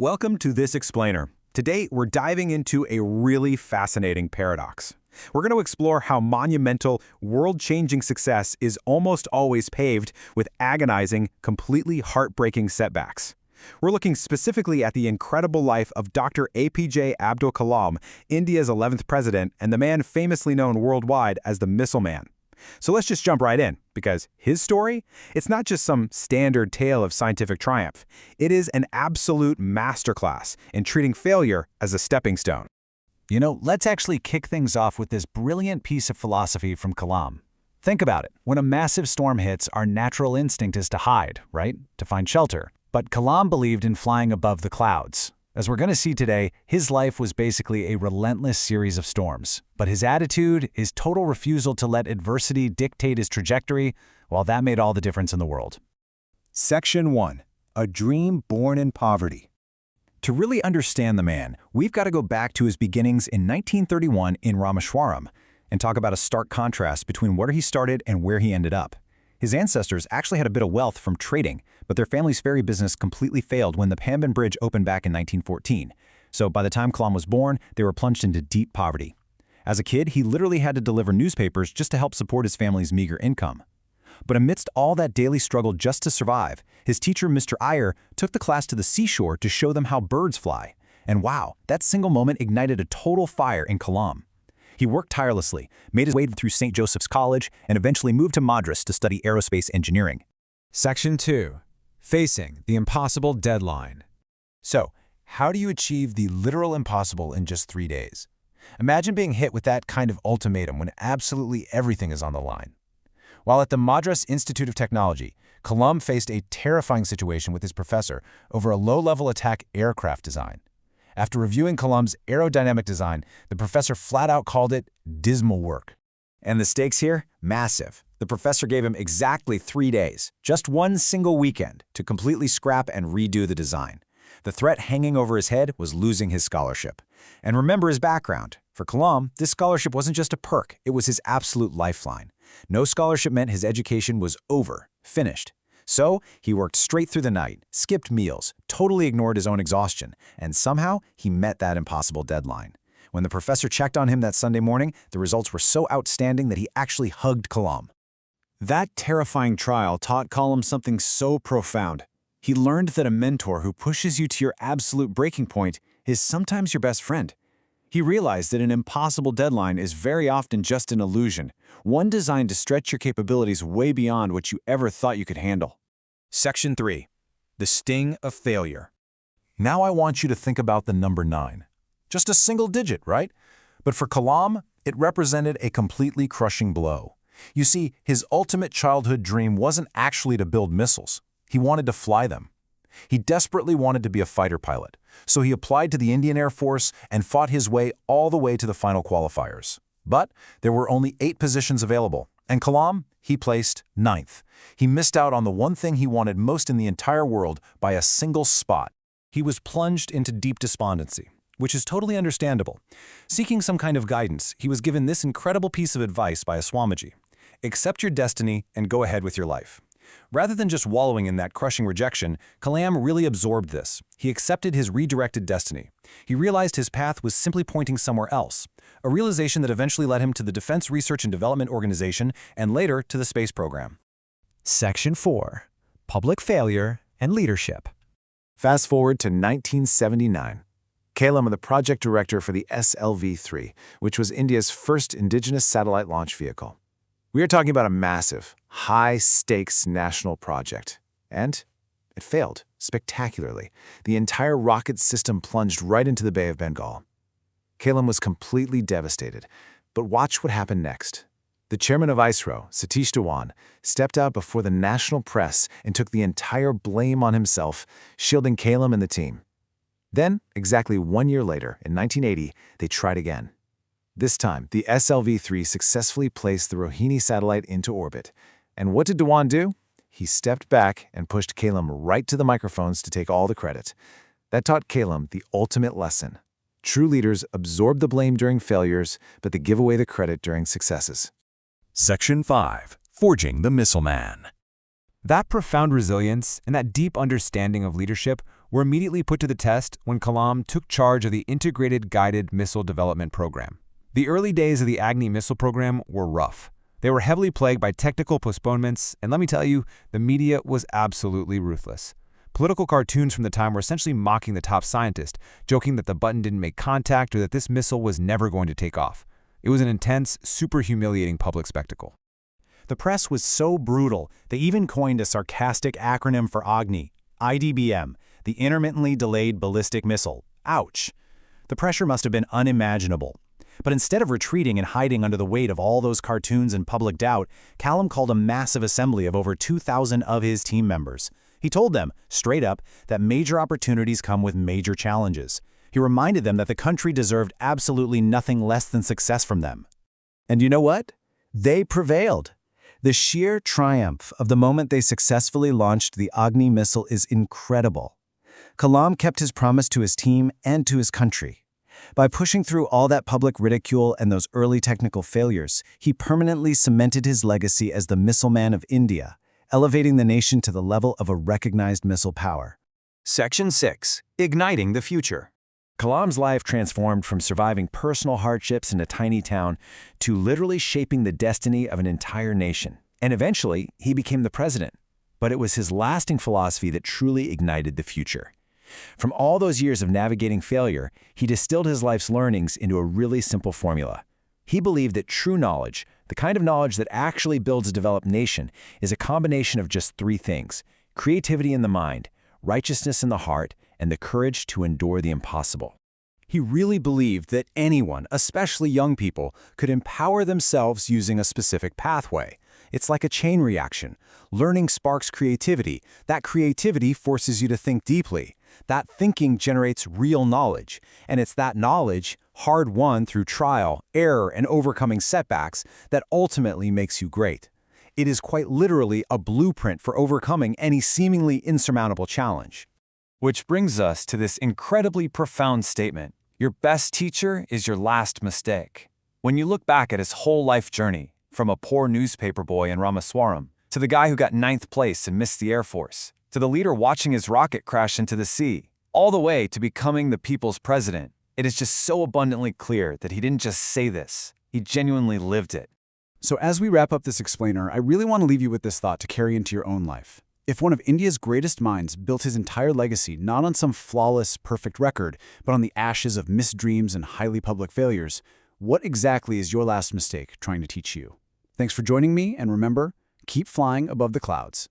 Welcome to This Explainer. Today, we're diving into a really fascinating paradox. We're going to explore how monumental, world-changing success is almost always paved with agonizing, completely heartbreaking setbacks. We're looking specifically at the incredible life of Dr. APJ Abdul Kalam, India's 11th president and the man famously known worldwide as the Missile Man. So let's just jump right in, because his story, it's not just some standard tale of scientific triumph. It is an absolute masterclass in treating failure as a stepping stone. Let's actually kick things off with this brilliant piece of philosophy from Kalam. Think about it. When a massive storm hits, our natural instinct is to hide, right? To find shelter. But Kalam believed in flying above the clouds. As we're going to see today, his life was basically a relentless series of storms. But his attitude, his total refusal to let adversity dictate his trajectory, well, that made all the difference in the world. Section 1. A Dream Born in Poverty. To really understand the man, we've got to go back to his beginnings in 1931 in Rameshwaram and talk about a stark contrast between where he started and where he ended up. His ancestors actually had a bit of wealth from trading, but their family's ferry business completely failed when the Pamban Bridge opened back in 1914. So by the time Kalam was born, they were plunged into deep poverty. As a kid, he literally had to deliver newspapers just to help support his family's meager income. But amidst all that daily struggle just to survive, his teacher, Mr. Iyer, took the class to the seashore to show them how birds fly. And wow, that single moment ignited a total fire in Kalam. He worked tirelessly, made his way through St. Joseph's College, and eventually moved to Madras to study aerospace engineering. Section 2. Facing the impossible deadline. So, how do you achieve the literal impossible in just 3 days? Imagine being hit with that kind of ultimatum when absolutely everything is on the line. While at the Madras Institute of Technology, Kalam faced a terrifying situation with his professor over a low-level attack aircraft design. After reviewing Kalam's aerodynamic design, the professor flat-out called it dismal work. And the stakes here? Massive. The professor gave him exactly 3 days, just one single weekend, to completely scrap and redo the design. The threat hanging over his head was losing his scholarship. And remember his background. For Kalam, this scholarship wasn't just a perk, it was his absolute lifeline. No scholarship meant his education was over, finished. So, he worked straight through the night, skipped meals, totally ignored his own exhaustion, and somehow he met that impossible deadline. When the professor checked on him that Sunday morning, the results were so outstanding that he actually hugged Kalam. That terrifying trial taught Kalam something so profound. He learned that a mentor who pushes you to your absolute breaking point is sometimes your best friend. He realized that an impossible deadline is very often just an illusion, one designed to stretch your capabilities way beyond what you ever thought you could handle. Section 3. The Sting of Failure. Now I want you to think about the number 9. Just a single digit, right? But for Kalam, it represented a completely crushing blow. You see, his ultimate childhood dream wasn't actually to build missiles. He wanted to fly them. He desperately wanted to be a fighter pilot, so he applied to the Indian Air Force and fought his way all the way to the final qualifiers. But there were only 8 positions available, and Kalam, he placed 9th. He missed out on the one thing he wanted most in the entire world by a single spot. He was plunged into deep despondency, which is totally understandable. Seeking some kind of guidance, he was given this incredible piece of advice by a Swamiji. Accept your destiny and go ahead with your life. Rather than just wallowing in that crushing rejection, Kalam really absorbed this. He accepted his redirected destiny. He realized his path was simply pointing somewhere else, a realization that eventually led him to the Defense Research and Development Organization and later to the space program. Section 4. Public Failure and Leadership. Fast forward to 1979. Kalam was the project director for the SLV-3, which was India's first indigenous satellite launch vehicle. We are talking about a massive, high-stakes national project. And it failed spectacularly. The entire rocket system plunged right into the Bay of Bengal. Kalam was completely devastated. But watch what happened next. The chairman of ISRO, Satish Dhawan, stepped out before the national press and took the entire blame on himself, shielding Kalam and the team. Then, exactly 1 year later, in 1980, they tried again. This time, the SLV-3 successfully placed the Rohini satellite into orbit. And what did Dhawan do? He stepped back and pushed Kalam right to the microphones to take all the credit. That taught Kalam the ultimate lesson. True leaders absorb the blame during failures, but they give away the credit during successes. Section 5. Forging the Missile Man. That profound resilience and that deep understanding of leadership were immediately put to the test when Kalam took charge of the Integrated Guided Missile Development Program. The early days of the Agni missile program were rough. They were heavily plagued by technical postponements, and let me tell you, the media was absolutely ruthless. Political cartoons from the time were essentially mocking the top scientist, joking that the button didn't make contact or that this missile was never going to take off. It was an intense, super humiliating public spectacle. The press was so brutal, they even coined a sarcastic acronym for Agni, IDBM, the Intermittently Delayed Ballistic Missile. Ouch! The pressure must have been unimaginable. But instead of retreating and hiding under the weight of all those cartoons and public doubt, Kalam called a massive assembly of over 2,000 of his team members. He told them, straight up, that major opportunities come with major challenges. He reminded them that the country deserved absolutely nothing less than success from them. And you know what? They prevailed. The sheer triumph of the moment they successfully launched the Agni missile is incredible. Kalam kept his promise to his team and to his country. By pushing through all that public ridicule and those early technical failures, he permanently cemented his legacy as the missile man of India, elevating the nation to the level of a recognized missile power. Section 6. Igniting the Future. Kalam's life transformed from surviving personal hardships in a tiny town to literally shaping the destiny of an entire nation. And eventually, he became the president. But it was his lasting philosophy that truly ignited the future. From all those years of navigating failure, he distilled his life's learnings into a really simple formula. He believed that true knowledge, the kind of knowledge that actually builds a developed nation, is a combination of just three things: creativity in the mind, righteousness in the heart, and the courage to endure the impossible. He really believed that anyone, especially young people, could empower themselves using a specific pathway. It's like a chain reaction. Learning sparks creativity. That creativity forces you to think deeply. That thinking generates real knowledge. And it's that knowledge, hard-won through trial, error, and overcoming setbacks, that ultimately makes you great. It is quite literally a blueprint for overcoming any seemingly insurmountable challenge. Which brings us to this incredibly profound statement: your best teacher is your last mistake. When you look back at his whole life journey, from a poor newspaper boy in Ramaswaram, to the guy who got 9th place and missed the Air Force, to the leader watching his rocket crash into the sea, all the way to becoming the people's president, it is just so abundantly clear that he didn't just say this, he genuinely lived it. So as we wrap up this explainer, I really want to leave you with this thought to carry into your own life. If one of India's greatest minds built his entire legacy not on some flawless, perfect record, but on the ashes of missed dreams and highly public failures, what exactly is your last mistake trying to teach you? Thanks for joining me, and remember, keep flying above the clouds.